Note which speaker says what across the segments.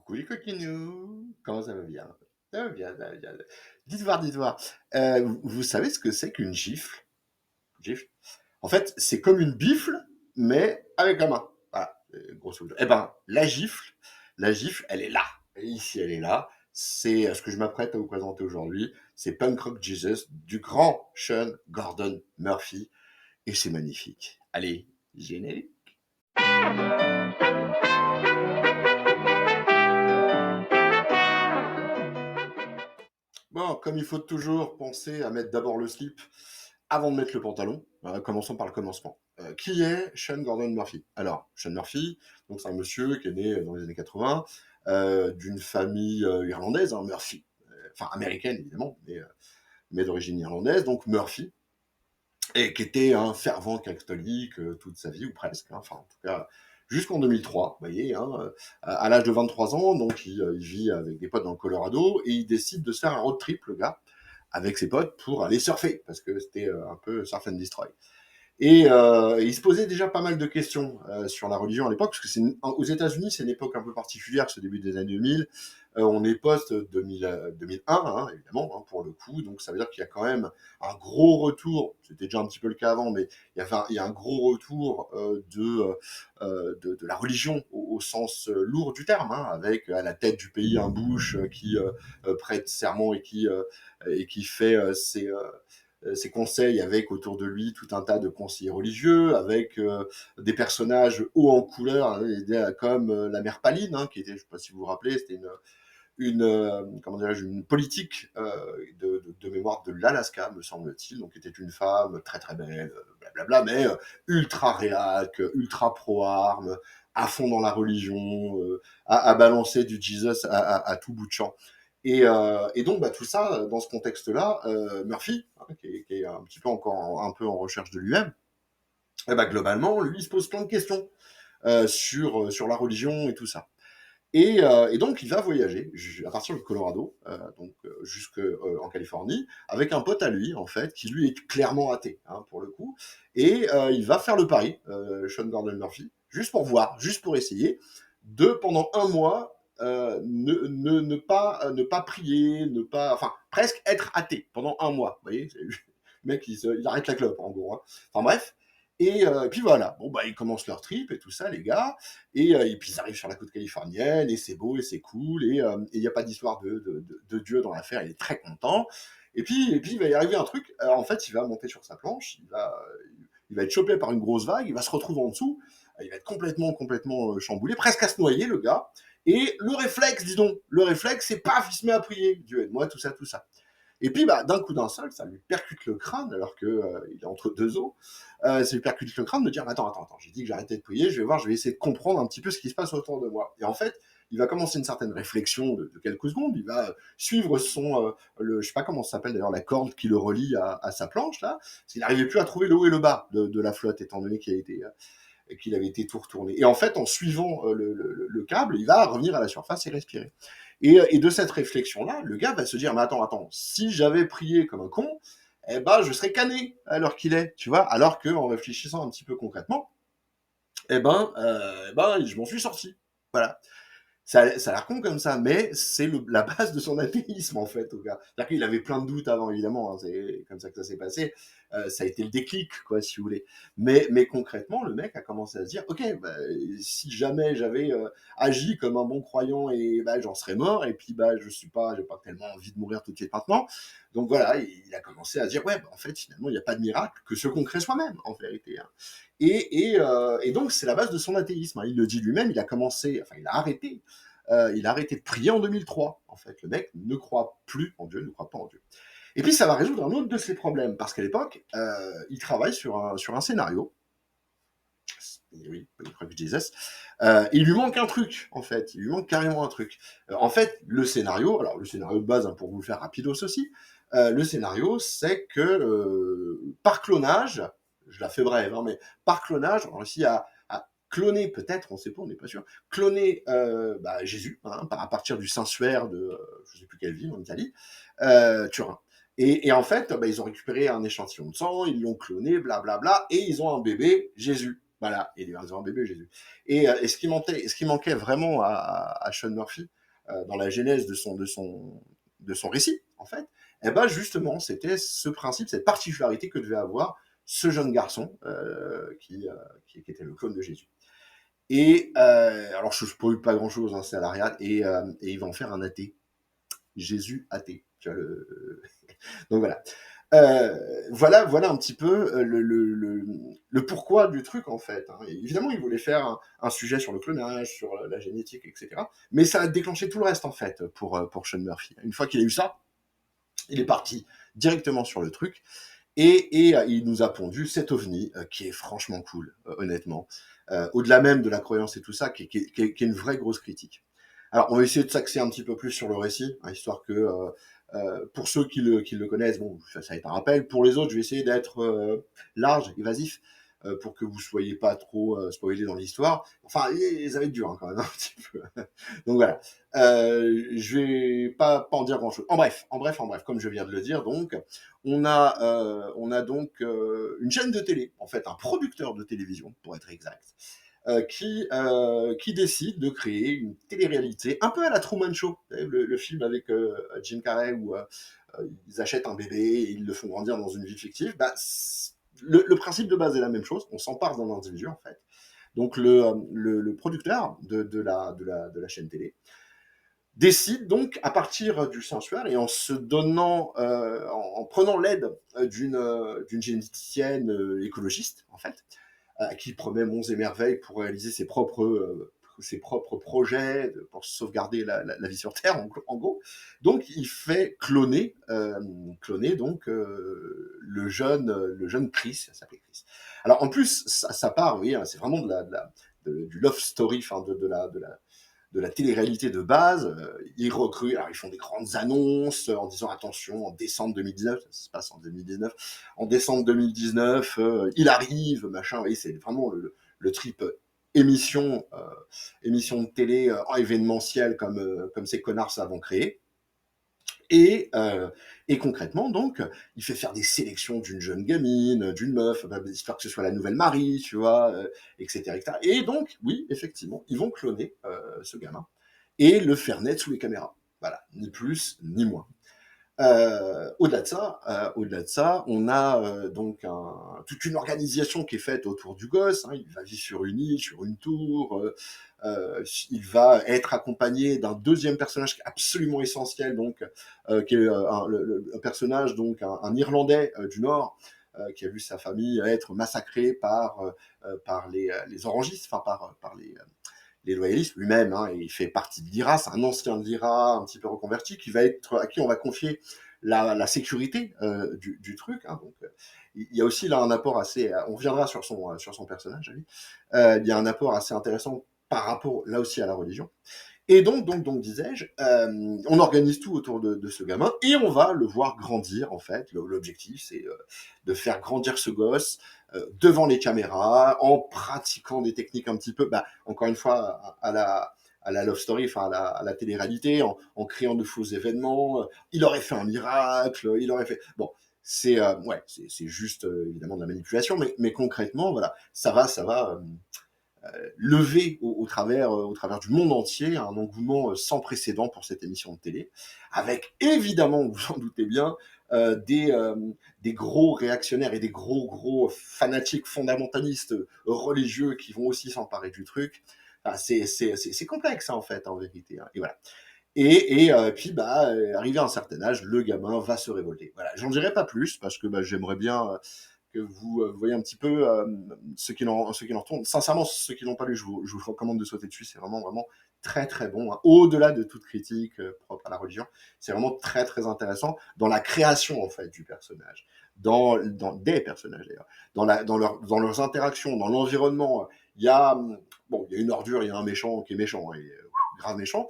Speaker 1: Coucou les coquinous, comment ça va bien? Ça va bien, ça va bien. Dites voir, vous savez ce que c'est qu'une gifle? Gifle? En fait, c'est comme une bifle, mais avec la main. Voilà, grosso modo. Eh ben, la gifle, elle est là. Et ici, elle est là. C'est ce que je m'apprête à vous présenter aujourd'hui. C'est Punk Rock Jesus du grand Sean Gordon Murphy. Et c'est magnifique. Allez, générique. Bon, comme il faut toujours penser à mettre d'abord le slip avant de mettre le pantalon, commençons par le commencement. Qui est Sean Gordon Murphy? Alors, Sean Murphy, donc c'est un monsieur qui est né dans les années 80, d'une famille irlandaise, hein, Murphy, enfin américaine évidemment, mais d'origine irlandaise, donc Murphy, et qui était un fervent catholique toute sa vie, ou presque, hein, enfin en tout cas jusqu'en 2003, vous voyez, hein, à l'âge de 23 ans, donc il vit avec des potes dans le Colorado, et il décide de se faire un road trip, le gars, avec ses potes, pour aller surfer, parce que c'était un peu surf and destroy. Et il se posait déjà pas mal de questions sur la religion à l'époque, parce que aux États-Unis, c'est une époque un peu particulière, ce début des années 2000. On est post-2000, 2001, hein, évidemment, hein, pour le coup. Donc ça veut dire qu'il y a quand même un gros retour, c'était déjà un petit peu le cas avant, mais il y a un gros retour de la religion au sens lourd du terme, hein, avec à la tête du pays un Bush qui prête serment et qui fait ses conseils avec autour de lui tout un tas de conseillers religieux, avec des personnages hauts en couleur, hein, comme la mère Paline, hein, qui était, je ne sais pas si vous vous rappelez, c'était comment dirais-je, une politique de mémoire de l'Alaska, me semble-t-il, donc était une femme très très belle, blablabla, mais ultra réac, ultra pro-armes, à fond dans la religion, à balancer du Jesus à tout bout de champ. Et donc, tout ça, dans ce contexte-là, Murphy, hein, qui est un petit peu encore un peu en recherche de lui-même, globalement, lui, il se pose plein de questions sur la religion et tout ça. Et donc, il va voyager à partir du Colorado, donc jusqu'en Californie, avec un pote à lui, en fait, qui lui est clairement athée, hein, pour le coup. Et il va faire le pari, Sean Gordon Murphy, juste pour voir, juste pour essayer, de pendant un mois ne pas prier, enfin presque être athée pendant un mois. Vous voyez, le mec il arrête la clope en gros, hein. Enfin bref. Et puis voilà, bon ils commencent leur trip et tout ça les gars, et puis ils arrivent sur la côte californienne et c'est beau et c'est cool, et il n'y a pas d'histoire de Dieu dans l'affaire, il est très content. Et puis il va y arriver un truc. Alors, en fait, il va monter sur sa planche, il va être chopé par une grosse vague, il va se retrouver en dessous, il va être complètement chamboulé, presque à se noyer le gars. Et le réflexe, dis donc, le réflexe, c'est paf, il se met à prier. Dieu aide-moi, tout ça, tout ça. Et puis, d'un coup d'un seul, ça lui percute le crâne, alors qu'il est entre deux os. Ça lui percute le crâne de dire attends, j'ai dit que j'arrêtais de prier, je vais voir, je vais essayer de comprendre un petit peu ce qui se passe autour de moi. Et en fait, il va commencer une certaine réflexion de quelques secondes. Il va suivre je sais pas comment ça s'appelle d'ailleurs, la corde qui le relie à sa planche là, parce qu'il n'arrivait plus à trouver le haut et le bas de la flotte, étant donné qu'il avait été tout retourné. Et en fait, en suivant le câble, il va revenir à la surface et respirer. Et de cette réflexion-là, le gars va se dire, mais attends, si j'avais prié comme un con, je serais cané à l'heure qu'il est, tu vois, alors qu'en réfléchissant un petit peu concrètement, je m'en suis sorti. Voilà. Ça a l'air con comme ça, mais c'est la base de son athéisme, en fait, au gars. C'est-à-dire qu'il avait plein de doutes avant, évidemment, hein, c'est comme ça que ça s'est passé. Ça a été le déclic, quoi, si vous voulez. Mais concrètement, le mec a commencé à se dire, ok, si jamais j'avais agi comme un bon croyant, et j'en serais mort, et puis j'ai pas tellement envie de mourir tout de suite maintenant. Donc voilà, il a commencé à se dire, ouais, en fait, finalement, il n'y a pas de miracle que ce qu'on crée soi-même, en vérité, hein. Et donc, c'est la base de son athéisme, hein. Il le dit lui-même, il a arrêté de prier en 2003. En fait, le mec ne croit plus en Dieu, ne croit pas en Dieu. Et puis, ça va résoudre un autre de ses problèmes, parce qu'à l'époque, il travaille sur un scénario. Et oui, je crois que je disais. Il lui manque un truc, en fait. Il lui manque carrément un truc. En fait, le scénario de base, hein, pour vous le faire rapidos aussi, le scénario, c'est que par clonage, je la fais brève, hein, mais par clonage, on réussit à cloner, peut-être, on ne sait pas, on n'est pas sûr, cloner Jésus, hein, à partir du Saint-Suaire de, je ne sais plus quelle ville, en Italie, Turin. Et en fait, ils ont récupéré un échantillon de sang, ils l'ont cloné, blablabla, et ils ont un bébé, Jésus. Voilà, il est un bébé Jésus. Et ce qui manquait vraiment à Sean Murphy, dans la genèse de son récit, en fait, eh ben justement, c'était ce principe, cette particularité que devait avoir ce jeune garçon qui était le clone de Jésus. Alors, je ne spoil pas grand-chose, hein, c'est à l'arrière, et il va en faire un athée. Jésus athée. Tu vois, donc voilà. Voilà un petit peu le pourquoi du truc, en fait, hein. Et évidemment, il voulait faire un sujet sur le clonage, sur la génétique, etc. Mais ça a déclenché tout le reste, en fait, pour Sean Murphy. Une fois qu'il a eu ça, il est parti directement sur le truc. Et il nous a pondu cet ovni qui est franchement cool, honnêtement. Au-delà même de la croyance et tout ça, qui est une vraie grosse critique. Alors, on va essayer de s'axer un petit peu plus sur le récit, hein, histoire que, pour ceux qui le connaissent, bon, ça va être un rappel. Pour les autres, je vais essayer d'être large, évasif, pour que vous soyez pas trop spoilés dans l'histoire. Enfin, ça va être dur, hein, quand même, un petit peu. Donc voilà. Je vais pas en dire grand-chose. En bref, comme je viens de le dire, donc, on a donc une chaîne de télé, en fait, un producteur de télévision, pour être exact, qui décide de créer une télé-réalité, un peu à la Truman Show, le film avec Jim Carrey, où ils achètent un bébé et ils le font grandir dans une vie fictive. Bah, le principe de base est la même chose, on s'empare d'un individu, en fait. Donc le producteur de la chaîne télé décide donc, à partir du sensuel et en se donnant, en prenant l'aide d'une généticienne écologiste, en fait, qui promet monts et merveilles pour réaliser ses propres projets pour sauvegarder la vie sur Terre, en gros. Donc, il fait cloner donc le jeune Chris, ça s'appelait Chris. Alors, en plus, ça part, oui, hein, c'est vraiment du love story, enfin de la télé-réalité de base. Ils recrutent, alors ils font des grandes annonces en disant attention, en décembre 2019, ça se passe en 2019, en décembre 2019, il arrive, machin, oui, c'est vraiment le trip émission, émission de télé événementielle comme ces connards savent en créer. Et concrètement, donc, il fait faire des sélections d'une jeune gamine, d'une meuf, histoire que ce soit la nouvelle Marie, tu vois, etc., etc. Et donc, oui, effectivement, ils vont cloner ce gamin et le faire naître sous les caméras. Voilà, ni plus ni moins. Au-delà de ça, on a donc toute une organisation qui est faite autour du gosse, hein. Il va vivre sur une île, sur une tour. Il va être accompagné d'un deuxième personnage qui est absolument essentiel, donc qui est un personnage, donc un Irlandais du Nord, qui a vu sa famille être massacrée par les orangistes, enfin par les loyalistes lui-même, hein, et il fait partie de l'IRA, c'est un ancien de l'IRA, un petit peu reconverti, à qui on va confier la sécurité du truc. Hein, donc, il y a aussi là un apport assez, on reviendra sur son personnage, lui. Il y a un apport assez intéressant par rapport là aussi à la religion. Et donc disais-je, on organise tout autour de ce gamin et on va le voir grandir, en fait. L'objectif, c'est de faire grandir ce gosse devant les caméras, en pratiquant des techniques un petit peu, bah, encore une fois, à la love story, enfin à la télé-réalité, en créant de faux événements. Il aurait fait un miracle, il aurait fait... Bon, c'est juste évidemment de la manipulation, mais concrètement, voilà, ça va lever au travers du monde entier un engouement sans précédent pour cette émission de télé, avec évidemment, vous en doutez bien, des gros réactionnaires et des gros fanatiques fondamentalistes religieux qui vont aussi s'emparer du truc. Enfin, c'est complexe, hein, en fait, en vérité. Hein. Et voilà. Puis, arrivé à un certain âge, le gamin va se révolter. Voilà, j'en dirai pas plus parce que j'aimerais bien que vous voyez un petit peu ce qui en retourne. Sincèrement, ceux qui n'ont pas lu, je vous recommande de sauter dessus. C'est vraiment très très bon. Hein. Au-delà de toute critique propre à la religion, c'est vraiment très très intéressant dans la création en fait du personnage, dans des personnages d'ailleurs, dans leurs interactions, dans l'environnement. Il y a il y a une ordure, il y a un méchant qui est méchant, et grave méchant,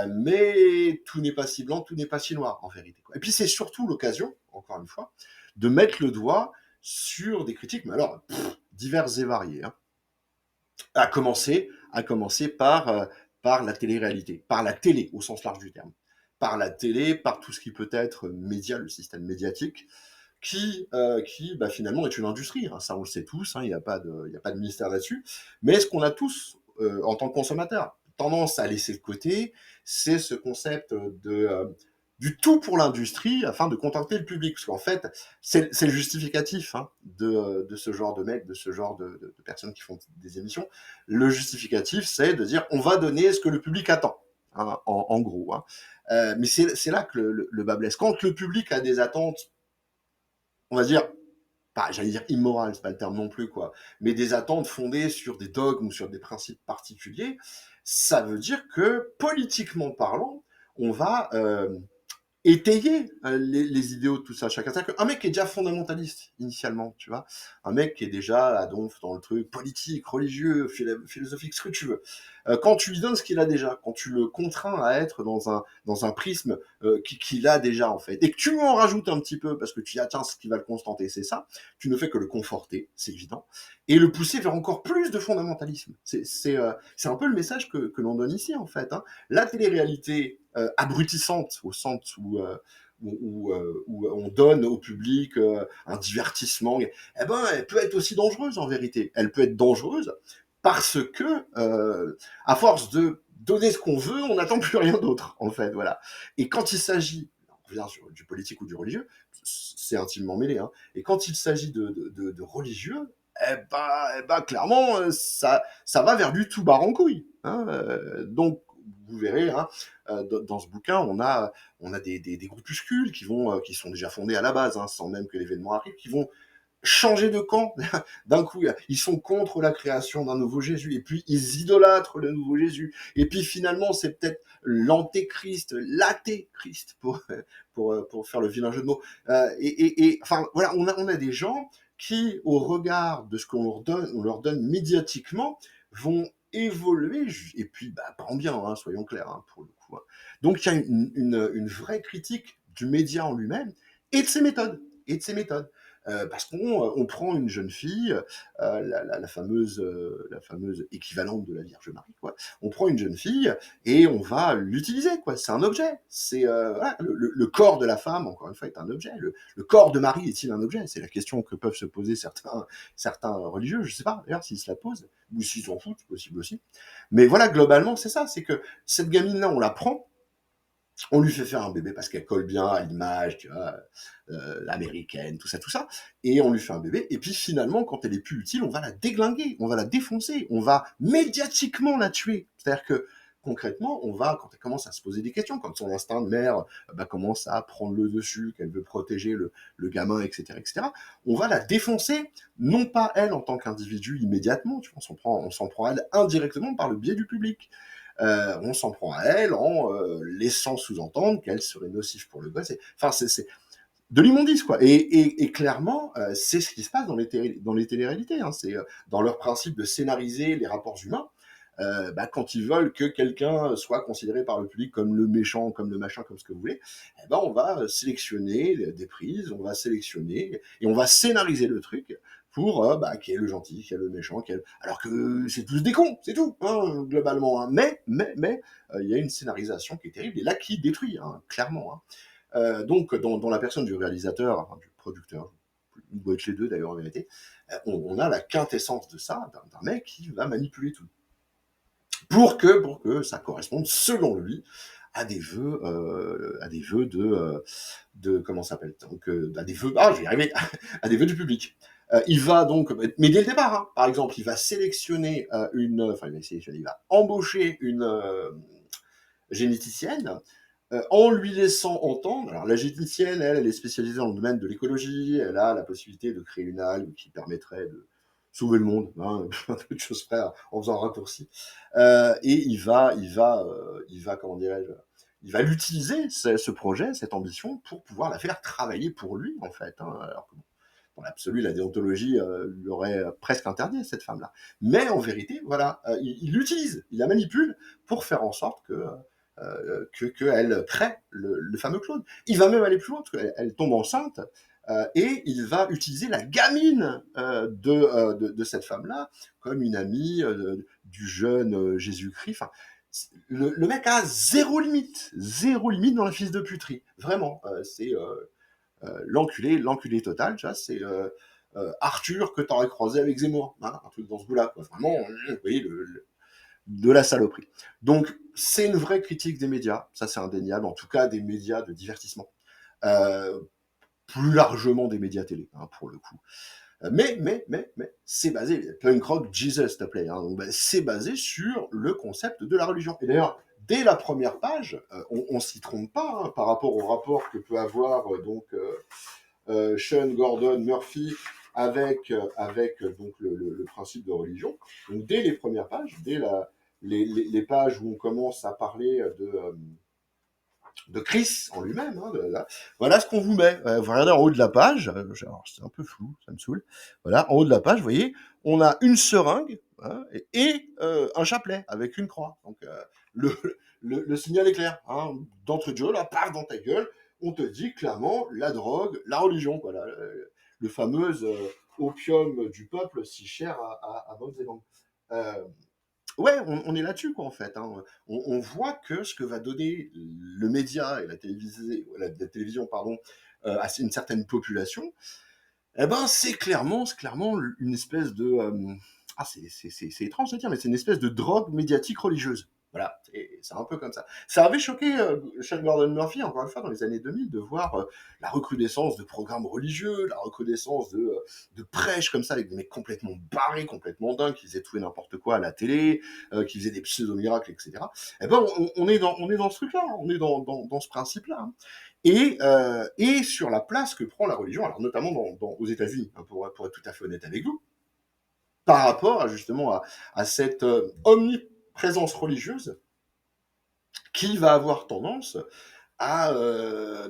Speaker 1: mais tout n'est pas si blanc, tout n'est pas si noir en vérité. Quoi. Et puis c'est surtout l'occasion, encore une fois, de mettre le doigt sur des critiques, mais alors diverses et variées. Hein. À commencer par la télé-réalité, par la télé au sens large du terme, par la télé, par tout ce qui peut être média, le système médiatique, qui bah, finalement est une industrie, hein. Ça, on le sait tous, hein, il y a pas de mystère là-dessus. Mais ce qu'on a tous, en tant que consommateurs, tendance à laisser de côté, c'est ce concept du tout pour l'industrie afin de contenter le public. Parce qu'en fait, c'est le justificatif, hein, de ce genre de mecs, de ce genre de personnes qui font des émissions. Le justificatif, c'est de dire on va donner ce que le public attend, hein, en gros. Hein. Mais c'est là que le bas blesse. Quand le public a des attentes, on va dire, pas, j'allais dire immorales, c'est pas le terme non plus, quoi, mais des attentes fondées sur des dogmes ou sur des principes particuliers, ça veut dire que, politiquement parlant, on va étayer les idéaux de tout ça. Chacun, c'est-à-dire qu'un mec qui est déjà fondamentaliste initialement, tu vois, un mec qui est déjà à donf dans le truc politique, religieux, philosophique, ce que tu veux. Quand tu lui donnes ce qu'il a déjà, quand tu le contrains à être dans un prisme qu'il a déjà en fait, et que tu lui en rajoutes un petit peu parce que tu dis ah tiens ce qui va le constanter c'est ça, tu ne fais que le conforter, c'est évident, et le pousser vers encore plus de fondamentalisme. C'est un peu le message que l'on donne ici en fait. Hein. La télé-réalité abrutissante au sens où on donne au public un divertissement, eh ben, elle peut être aussi dangereuse en vérité. Elle peut être dangereuse parce que, à force de donner ce qu'on veut, on n'attend plus rien d'autre, en fait, voilà. Et quand il s'agit, on revient sur du politique ou du religieux, c'est intimement mêlé, hein, et quand il s'agit de religieux, eh ben, clairement, ça va vers du tout barre en couille. Hein, donc, vous verrez, hein, dans ce bouquin, on a des groupuscules qui sont déjà fondés à la base, hein, sans même que l'événement arrive, qui vont changer de camp. D'un coup, ils sont contre la création d'un nouveau Jésus, et puis ils idolâtrent le nouveau Jésus. Et puis finalement, c'est peut-être l'antéchrist, l'atéchrist, pour faire le vilain jeu de mots. Enfin, voilà, on a des gens qui, au regard de ce qu'on on leur donne médiatiquement, vont évoluer, et puis bah, pas en bien, hein, soyons clairs, hein, pour le coup. Hein. Donc il y a une vraie critique du média en lui-même et de ses méthodes. Et de ses méthodes. Parce qu'on prend une jeune fille, la fameuse équivalente de la Vierge Marie, quoi. On prend une jeune fille et on va l'utiliser, quoi. C'est un objet. C'est voilà, le corps de la femme, encore une fois, est un objet. Le corps de Marie est-il un objet? C'est la question que peuvent se poser certains religieux. Je sais pas d'ailleurs s'ils se la posent ou s'ils s'en foutent, c'est possible aussi. Mais voilà, globalement, c'est ça. C'est que cette gamine-là, on la prend. On lui fait faire un bébé parce qu'elle colle bien à l'image, tu vois, américaine, tout ça, et on lui fait un bébé. Et puis finalement, quand elle est plus utile, on va la déglinguer, on va la défoncer, on va médiatiquement la tuer. C'est-à-dire que concrètement, quand elle commence à se poser des questions, quand son instinct de mère bah, commence à prendre le dessus, qu'elle veut protéger le gamin, etc., on va la défoncer, non pas elle en tant qu'individu immédiatement, tu vois, on s'en prend à elle indirectement par le biais du public. On s'en prend à elle en laissant sous-entendre qu'elle serait nocive pour le gosse. Enfin, c'est de l'immondice, quoi. Et clairement, c'est ce qui se passe dans les téléréalités. Hein. C'est dans leur principe de scénariser les rapports humains. Bah, quand ils veulent que quelqu'un soit considéré par le public comme le méchant, comme le machin, comme ce que vous voulez, eh ben on va sélectionner des prises, on va sélectionner et on va scénariser le truc pour bah, qui est le gentil, qui est le méchant, alors que c'est tous des cons, c'est tout, hein, globalement. Hein. Mais, il y a une scénarisation qui est terrible et là qui détruit, hein, clairement. Hein. Donc, dans la personne du réalisateur, enfin, du producteur, il doit être les deux d'ailleurs en vérité, on a la quintessence de ça, d'un mec qui va manipuler tout pour que ça corresponde, selon lui, à des vœux de comment ça s'appelle donc à des vœux je vais y arriver à des vœux du public. Il va donc, mais dès le départ, hein, par exemple, il va sélectionner il va embaucher une généticienne en lui laissant entendre. Alors la généticienne, elle est spécialisée dans le domaine de l'écologie, elle a la possibilité de créer une algue qui permettrait de sauver le monde, hein, plein de choses près en faisant un raccourci. Et comment dirais-je, il va l'utiliser, ce projet, cette ambition, pour pouvoir la faire travailler pour lui, en fait. Hein, alors que, bon, dans l'absolu, la déontologie lui aurait presque interdit cette femme-là. Mais en vérité, voilà, il l'utilise, il la manipule pour faire en sorte qu'elle crée le fameux clone. Il va même aller plus loin, parce qu'elle tombe enceinte, et il va utiliser la gamine de cette femme-là comme une amie du jeune Jésus-Christ. Enfin, le mec a zéro limite dans la fils de puterie. Vraiment, l'enculé total, tu vois, c'est Arthur que t'aurais croisé avec Zemmour, hein, un truc dans ce goût-là, quoi. Vraiment, vous voyez, de la saloperie. Donc, c'est une vraie critique des médias, ça c'est indéniable, en tout cas des médias de divertissement. Euh, Plus largement des médias télé, hein, pour le coup. Mais, c'est basé, punk rock Jesus, s'il te plaît, hein, donc, c'est basé sur le concept de la religion. Et d'ailleurs, dès la première page, on s'y trompe pas, hein, par rapport au rapport que peut avoir Sean Gordon Murphy avec donc le principe de religion. Donc dès les premières pages, les pages où on commence à parler de Chris en lui-même. Hein, voilà ce qu'on vous met. Vous regardez en haut de la page, c'est un peu flou, ça me saoule. Voilà, en haut de la page, vous voyez, on a une seringue, hein, et un chapelet avec une croix. Donc le, le signal est clair. Hein, d'entrée de jeu, là, paf, dans ta gueule, on te dit clairement la drogue, la religion. Voilà, le fameux opium du peuple si cher à Mao Zedong. Euh, Ouais, on est là-dessus, quoi, en fait. Hein. On voit que ce que va donner le média et la télévision, pardon, à une certaine population, eh ben, c'est clairement une espèce de. C'est étrange de dire, mais c'est une espèce de drogue médiatique religieuse. Voilà, c'est un peu comme ça. Ça avait choqué Sean Gordon Murphy, encore une fois, dans les années 2000, de voir la recrudescence de programmes religieux, la recrudescence de prêches comme ça, avec des mecs complètement barrés, complètement dingues, qui faisaient tout et n'importe quoi à la télé, qui faisaient des pseudo-miracles, etc. Eh ben, on est dans ce truc-là, on est dans ce principe-là. Hein. Et sur la place que prend la religion, alors notamment aux États-Unis, hein, pour être tout à fait honnête avec vous, par rapport justement à cette omniprésence religieuse qui va avoir tendance à,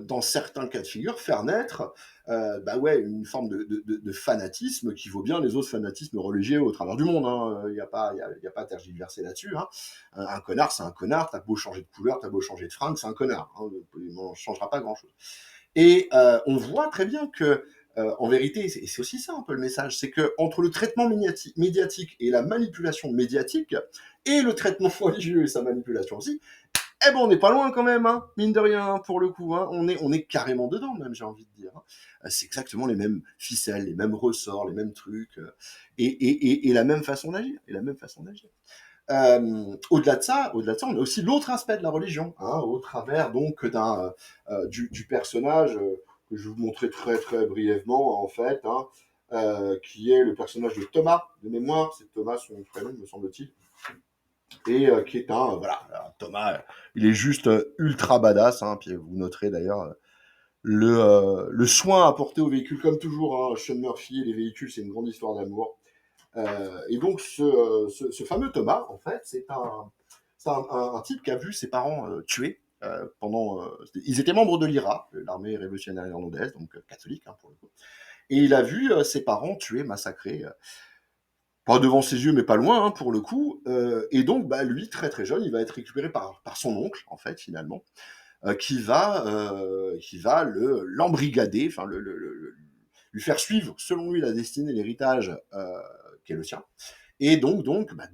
Speaker 1: dans certains cas de figure, faire naître une forme de fanatisme qui vaut bien les autres fanatismes religieux au travers du monde. Il n'y a pas à tergiverser là-dessus. Hein. Un connard, c'est un connard. T'as beau changer de couleur, t'as beau changer de fringue, c'est un connard. Hein. Il ne changera pas grand-chose. Et on voit très bien que, en vérité, et c'est aussi ça un peu le message, c'est que entre le traitement médiatique et la manipulation médiatique, et le traitement religieux et sa manipulation aussi, eh ben on n'est pas loin quand même, hein, mine de rien, pour le coup. Hein. On est carrément dedans, même, j'ai envie de dire. Hein. C'est exactement les mêmes ficelles, les mêmes ressorts, les mêmes trucs, et la même façon d'agir. Et la même façon d'agir. Au-delà de ça, on a aussi l'autre aspect de la religion, hein, au travers donc du personnage que je vais vous montrer très très brièvement en fait, hein, qui est le personnage de Thomas de mémoire. C'est Thomas son prénom, me semble-t-il, et qui est Thomas. Il est juste ultra badass. Hein, puis vous noterez d'ailleurs le soin apporté aux véhicules, comme toujours. Hein, Sean Murphy et les véhicules, c'est une grande histoire d'amour. Et donc, ce fameux Thomas, en fait, c'est un type qui a vu ses parents tués pendant. Ils étaient membres de l'IRA, l'armée révolutionnaire irlandaise, donc catholique, hein, pour le coup. Et il a vu ses parents tués, massacrés, pas devant ses yeux, mais pas loin, hein, pour le coup. Et donc, lui, très très jeune, il va être récupéré par son oncle, en fait, finalement, qui va l'embrigader, enfin, lui faire suivre, selon lui, la destinée, l'héritage qui est le sien. Et donc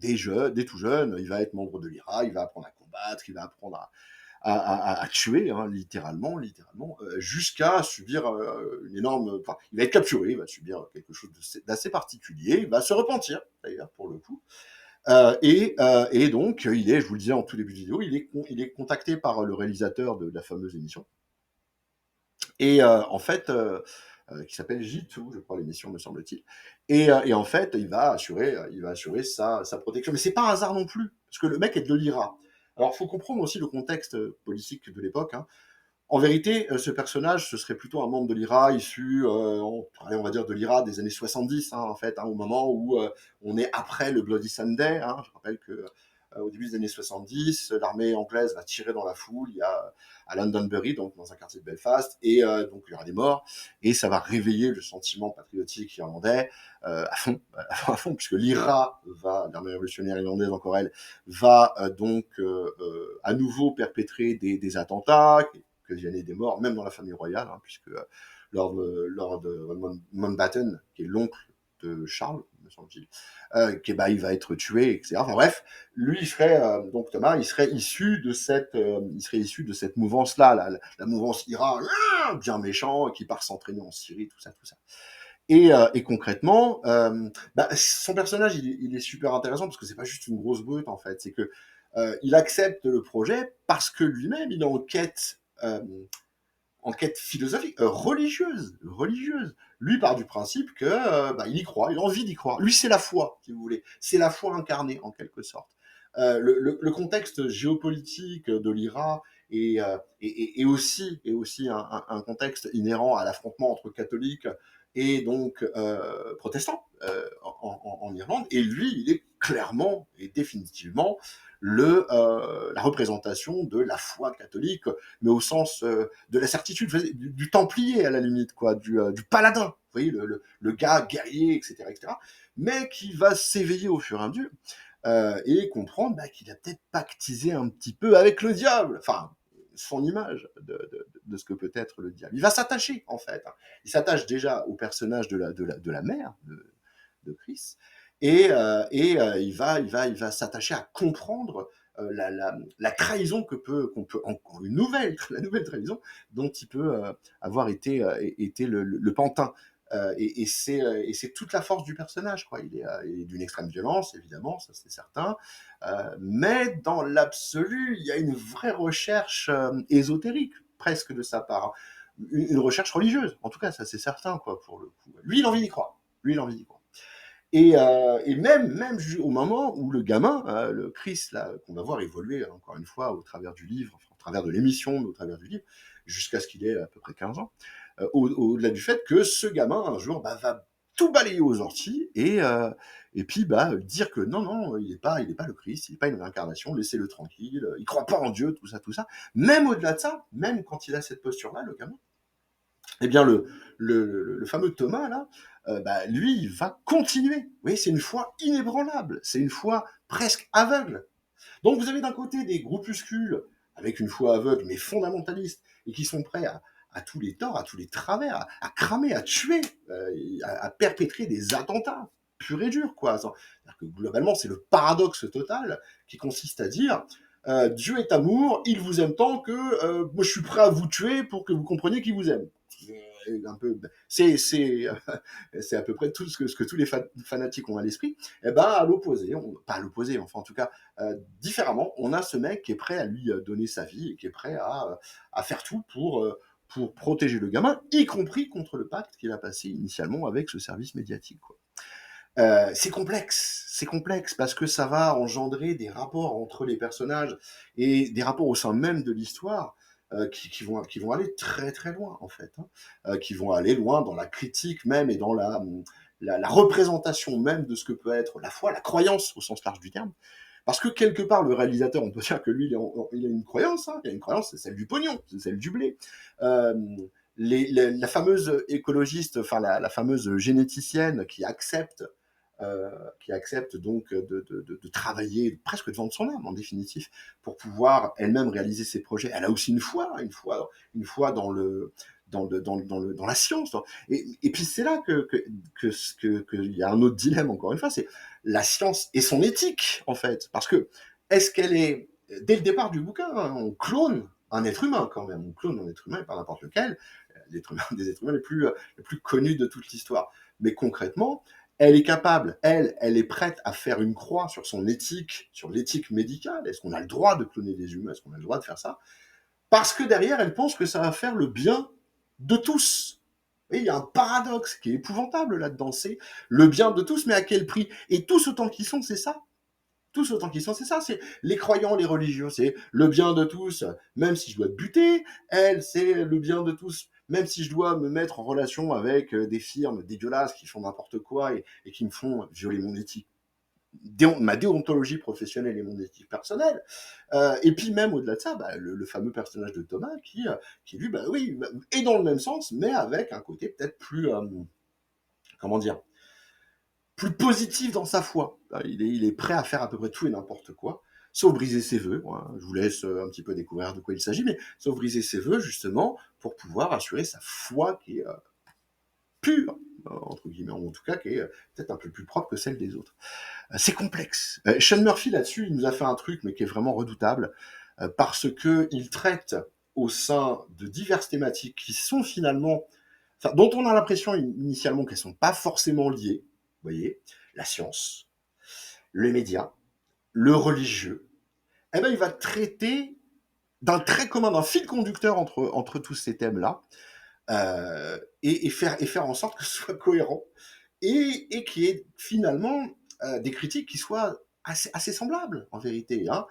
Speaker 1: dès tout jeune, il va être membre de l'IRA, il va apprendre à combattre, il va apprendre à tuer, hein, littéralement, jusqu'à subir une énorme. Enfin, il va être capturé, il va subir quelque chose d'assez particulier, il va se repentir, d'ailleurs, pour le coup. Et donc, je vous le disais en tout début de vidéo, il est contacté par le réalisateur de la fameuse émission. Et en fait, qui s'appelle J2, je crois, l'émission, me semble-t-il. Et en fait, il va assurer sa protection. Mais c'est pas un hasard non plus, parce que le mec est de l'IRA. Alors, il faut comprendre aussi le contexte politique de l'époque. Hein. En vérité, ce personnage, ce serait plutôt un membre de l'IRA issu, on va dire, de l'IRA des années 70, hein, en fait, hein, au moment où on est après le Bloody Sunday. Hein. Je rappelle que au début des années 70, l'armée anglaise va tirer dans la foule. Il y a à Londonderry, donc dans un quartier de Belfast, et donc il y aura des morts, et ça va réveiller le sentiment patriotique irlandais à fond, puisque l'armée révolutionnaire irlandaise, encore elle, va donc à nouveau perpétrer des attentats, occasionner des morts, même dans la famille royale, hein, puisque Lord Mountbatten, qui est l'oncle de Charles, me semble-t-il, bah, il va être tué, etc. Enfin bref, lui, donc Thomas, il serait issu de cette mouvance-là, la mouvance IRA, bien méchant, qui part s'entraîner en Syrie, tout ça, tout ça. Et concrètement, bah, son personnage, il est super intéressant parce que c'est pas juste une grosse brute en fait, c'est que il accepte le projet parce que lui-même, il est en quête philosophique, religieuse. Lui part du principe que bah, il y croit, il a envie d'y croire. Lui, c'est la foi, si vous voulez. C'est la foi incarnée, en quelque sorte. Le contexte géopolitique de l'IRA est aussi un contexte inhérent à l'affrontement entre catholiques et donc protestants en Irlande. Et lui, il est clairement et définitivement la représentation de la foi catholique, mais au sens de la certitude, du templier à la limite, quoi, du paladin, vous voyez, le gars guerrier, etc., etc., mais qui va s'éveiller au fur et à mesure et comprendre bah, qu'il a peut-être pactisé un petit peu avec le diable, enfin, son image de ce que peut être le diable. Il va s'attacher, en fait. Il s'attache déjà au personnage de la mère de Chris, il va s'attacher à comprendre la trahison la nouvelle trahison dont il peut avoir été le pantin. Et c'est toute la force du personnage, quoi. Il est d'une extrême violence, évidemment, ça c'est certain, mais dans l'absolu, il y a une vraie recherche ésotérique, presque de sa part. Une recherche religieuse, en tout cas, ça c'est certain, quoi, pour le coup. Lui, il a envie d'y croire. Lui, il a envie d'y croire. Et même au moment où le gamin, le Chris, là, qu'on va voir évoluer encore une fois au travers du livre, enfin, au travers de l'émission, mais au travers du livre, jusqu'à ce qu'il ait à peu près 15 ans, au-delà du fait que ce gamin, un jour, bah, va tout balayer aux orties et puis bah, dire que non, il est pas le Christ, il n'est pas une réincarnation, laissez-le tranquille, il croit pas en Dieu, tout ça, tout ça. Même au-delà de ça, même quand il a cette posture-là, le gamin, eh bien, le fameux Thomas, là, bah, lui, il va continuer. Vous voyez, c'est une foi inébranlable, c'est une foi presque aveugle. Donc, vous avez d'un côté des groupuscules avec une foi aveugle, mais fondamentaliste, et qui sont prêts à tous les torts, à tous les travers, à cramer, à tuer, à perpétrer des attentats purs et durs, quoi. C'est-à-dire que globalement, c'est le paradoxe total qui consiste à dire Dieu est amour, il vous aime tant que moi je suis prêt à vous tuer pour que vous compreniez qu'il vous aime. Un peu, c'est à peu près tout ce que tous les fanatiques ont à l'esprit. Et ben à l'opposé, pas à l'opposé, enfin en tout cas différemment, on a ce mec qui est prêt à lui donner sa vie et qui est prêt à faire tout pour protéger le gamin, y compris contre le pacte qu'il a passé initialement avec ce service médiatique, quoi. C'est complexe parce que ça va engendrer des rapports entre les personnages et des rapports au sein même de l'histoire qui vont aller très très loin en fait, hein. Qui vont aller loin dans la critique même et dans la représentation même de ce que peut être la foi, la croyance au sens large du terme. Parce que quelque part, le réalisateur, on peut dire que lui, il a une croyance, hein, il a une croyance, c'est celle du pognon, c'est celle du blé. Euh, la fameuse écologiste, enfin la fameuse généticienne qui accepte donc de travailler presque de vendre son âme en définitif pour pouvoir elle-même réaliser ses projets. Elle a aussi une foi dans la science. Et puis c'est là qu'il y a un autre dilemme encore une fois, c'est la science et son éthique en fait, parce que est-ce qu'elle est dès le départ du bouquin, hein, on clone un être humain quand même, on clone un être humain, pas n'importe lequel, des êtres humains les plus connus de toute l'histoire. Mais concrètement, elle est capable, elle est prête à faire une croix sur son éthique, sur l'éthique médicale. Est-ce qu'on a le droit de cloner des humains? Est-ce qu'on a le droit de faire ça? Parce que derrière, elle pense que ça va faire le bien de tous. Et il y a un paradoxe qui est épouvantable là-dedans, c'est le bien de tous, mais à quel prix? Et tous autant qu'ils sont, c'est ça. Tous autant qu'ils sont, c'est ça. C'est les croyants, les religieux, c'est le bien de tous, même si je dois te buter. Elle, c'est le bien de tous, même si je dois me mettre en relation avec des firmes dégueulasses qui font n'importe quoi et qui me font violer mon éthique, ma déontologie professionnelle et mon éthique personnelle. Et puis même au-delà de ça, bah, le fameux personnage de Thomas qui lui, bah oui, bah, est dans le même sens, mais avec un côté peut-être plus, comment dire, plus positif dans sa foi. Il est prêt à faire à peu près tout et n'importe quoi, sauf briser ses vœux. Voilà. Je vous laisse un petit peu découvrir de quoi il s'agit, mais sauf briser ses vœux justement pour pouvoir assurer sa foi qui est pure. entre guillemets, ou en tout cas qui est peut-être un peu plus propre que celle des autres. C'est complexe. Sean Murphy là-dessus, il nous a fait un truc, mais qui est vraiment redoutable, parce que il traite au sein de diverses thématiques qui sont finalement, enfin, dont on a l'impression initialement qu'elles sont pas forcément liées. Vous voyez, la science, les médias, le religieux. Eh ben, il va traiter d'un trait commun, d'un fil conducteur entre tous ces thèmes-là, et faire en sorte que ce soit cohérent et qu'il y ait finalement des critiques qui soient assez semblables en vérité. Hein.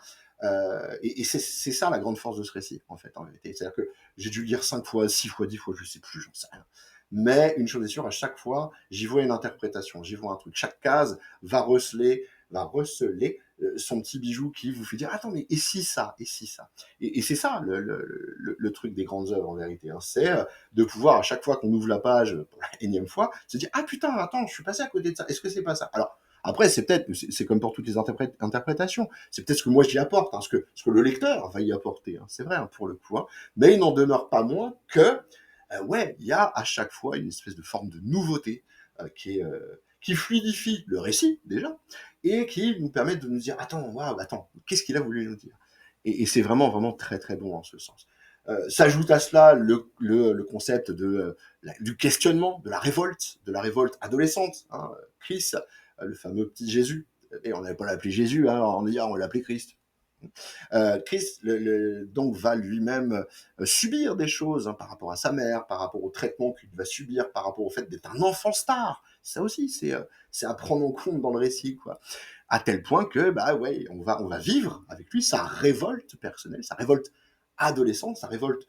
Speaker 1: Et c'est ça la grande force de ce récit, en fait, en vérité. C'est-à-dire que j'ai dû le lire 5 fois, 6 fois, 10 fois, je sais plus, j'en sais rien. Mais une chose est sûre, à chaque fois, j'y vois une interprétation, j'y vois un truc. Chaque case va receler son petit bijou qui vous fait dire attends, mais et si ça, et si ça. Et c'est ça le truc des grandes œuvres en vérité. Hein. C'est de pouvoir, à chaque fois qu'on ouvre la page pour la énième fois, se dire ah putain, attends, je suis passé à côté de ça. Est-ce que c'est pas ça? Alors, après, c'est peut-être, c'est comme pour toutes les interprétations, c'est peut-être ce que moi j'y apporte, hein, ce que le lecteur va y apporter, hein, c'est vrai, hein, pour le coup, hein, mais il n'en demeure pas moins que, ouais, il y a à chaque fois une espèce de forme de nouveauté qui fluidifie le récit, déjà, et qui nous permet de nous dire, attends, waouh, attends, qu'est-ce qu'il a voulu nous dire? Et c'est vraiment, vraiment très, très bon en ce sens. S'ajoute à cela le concept du questionnement, de la révolte adolescente. Hein. Chris, le fameux petit Jésus, et on n'avait pas l'appelé Jésus, hein, on l'appelait Christ. Chris donc va lui-même subir des choses hein, par rapport à sa mère, par rapport au traitement qu'il va subir, par rapport au fait d'être un enfant star. Ça aussi, c'est à prendre en compte dans le récit, quoi. À tel point que, bah ouais, on va vivre avec lui sa révolte personnelle, sa révolte adolescente, sa révolte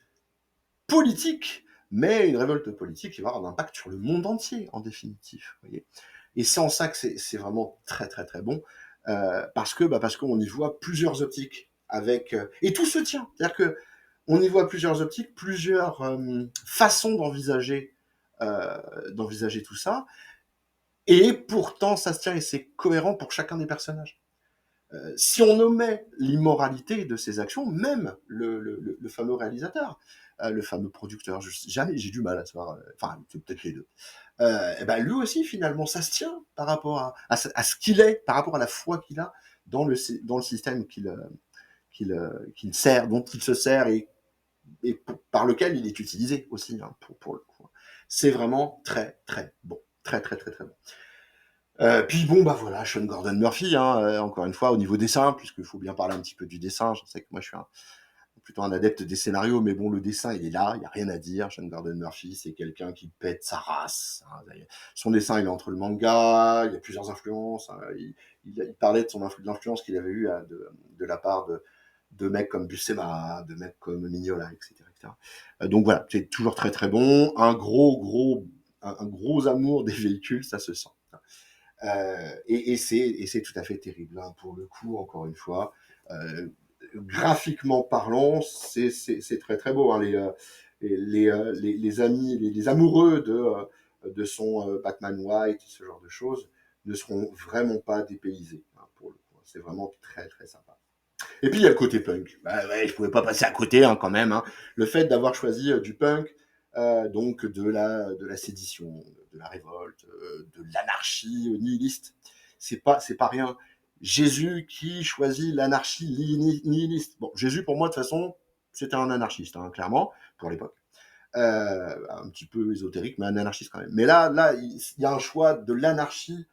Speaker 1: politique, mais une révolte politique qui va avoir un impact sur le monde entier, en définitive. Vous voyez. Et c'est en ça que c'est vraiment très très très bon, parce qu'on y voit plusieurs optiques avec et tout se tient. C'est-à-dire que on y voit plusieurs optiques, plusieurs façons d'envisager tout ça, et pourtant ça se tient et c'est cohérent pour chacun des personnages. Si on omet l'immoralité de ses actions, même le fameux réalisateur, le fameux producteur, jamais j'ai du mal à savoir, enfin c'est peut-être les deux. Et ben lui aussi finalement ça se tient par rapport à ce qu'il est, par rapport à la foi qu'il a dans le système qu'il sert, dont il se sert et par lequel il est utilisé aussi hein, pour le coup. C'est vraiment très très bon, très très très très bon. Puis bon, bah voilà, Sean Gordon Murphy, hein, encore une fois, au niveau dessin, puisqu'il faut bien parler un petit peu du dessin. Je sais que moi, je suis plutôt un adepte des scénarios, mais bon, le dessin, il est là, il n'y a rien à dire. Sean Gordon Murphy, c'est quelqu'un qui pète sa race. Hein. Son dessin, il est entre le manga, il y a plusieurs influences. Hein. Il parlait de l'influence qu'il avait eue de la part de mecs comme Buscema, de mecs comme Mignola, etc. etc. Donc voilà, c'est toujours très très bon. Un gros amour des véhicules, ça se sent. Et c'est tout à fait terrible. Hein, pour le coup, encore une fois, graphiquement parlant, c'est très très beau. Hein, les amis, les amoureux de son Batman White, ce genre de choses, ne seront vraiment pas dépaysés. Hein, pour le coup, c'est vraiment très très sympa. Et puis il y a le côté punk. Bah ouais, je pouvais pas passer à côté hein, quand même. Hein. Le fait d'avoir choisi du punk, donc de la sédition, de la révolte, de l'anarchie nihiliste, c'est pas rien. Jésus qui choisit l'anarchie nihiliste. Bon, Jésus pour moi de toute façon c'était un anarchiste, hein, clairement pour l'époque. Un petit peu ésotérique, mais un anarchiste quand même. Mais là, il y a un choix de l'anarchie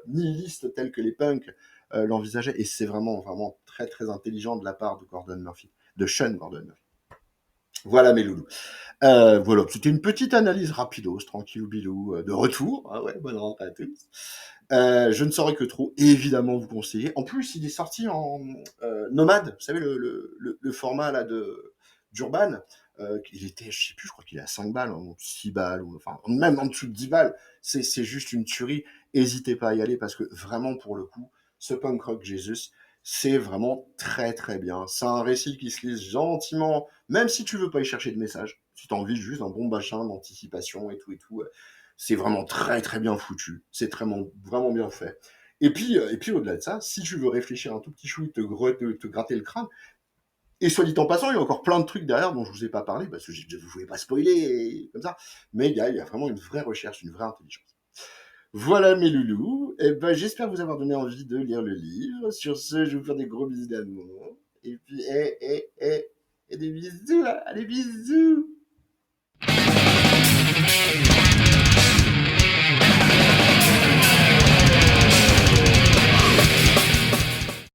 Speaker 1: nihiliste telle que les punks l'envisageaient, et c'est vraiment, vraiment très, très intelligent de la part de Gordon Murphy, de Sean Gordon Murphy. Voilà mes loulous. Voilà, c'était une petite analyse rapidos, tranquillou bilou, de retour. Ah ouais, bonne rentrée à tous. Je ne saurais que trop, évidemment, vous conseiller. En plus, il est sorti en nomade, vous savez, le format là d'Urban. Il était, je sais plus, je crois qu'il est à 5 balles, ou 6 balles, ou enfin, même en dessous de 10 balles. C'est juste une tuerie. N'hésitez pas à y aller parce que vraiment, pour le coup, ce punk rock Jesus, c'est vraiment très très bien. C'est un récit qui se lise gentiment, même si tu veux pas y chercher de message. Si tu as envie juste d'un bon machin d'anticipation et tout, c'est vraiment très très bien foutu. C'est vraiment, vraiment bien fait. Et puis au-delà de ça, si tu veux réfléchir un tout petit chou, te gratter le crâne, Et soit dit en passant, il y a encore plein de trucs derrière dont je vous ai pas parlé, parce que je ne voulais pas spoiler comme ça, mais il y a vraiment une vraie recherche, une vraie intelligence. Voilà mes loulous, et ben, j'espère vous avoir donné envie de lire le livre. Sur ce, je vais vous faire des gros bisous d'amour. Et puis, et des bisous, allez bisous.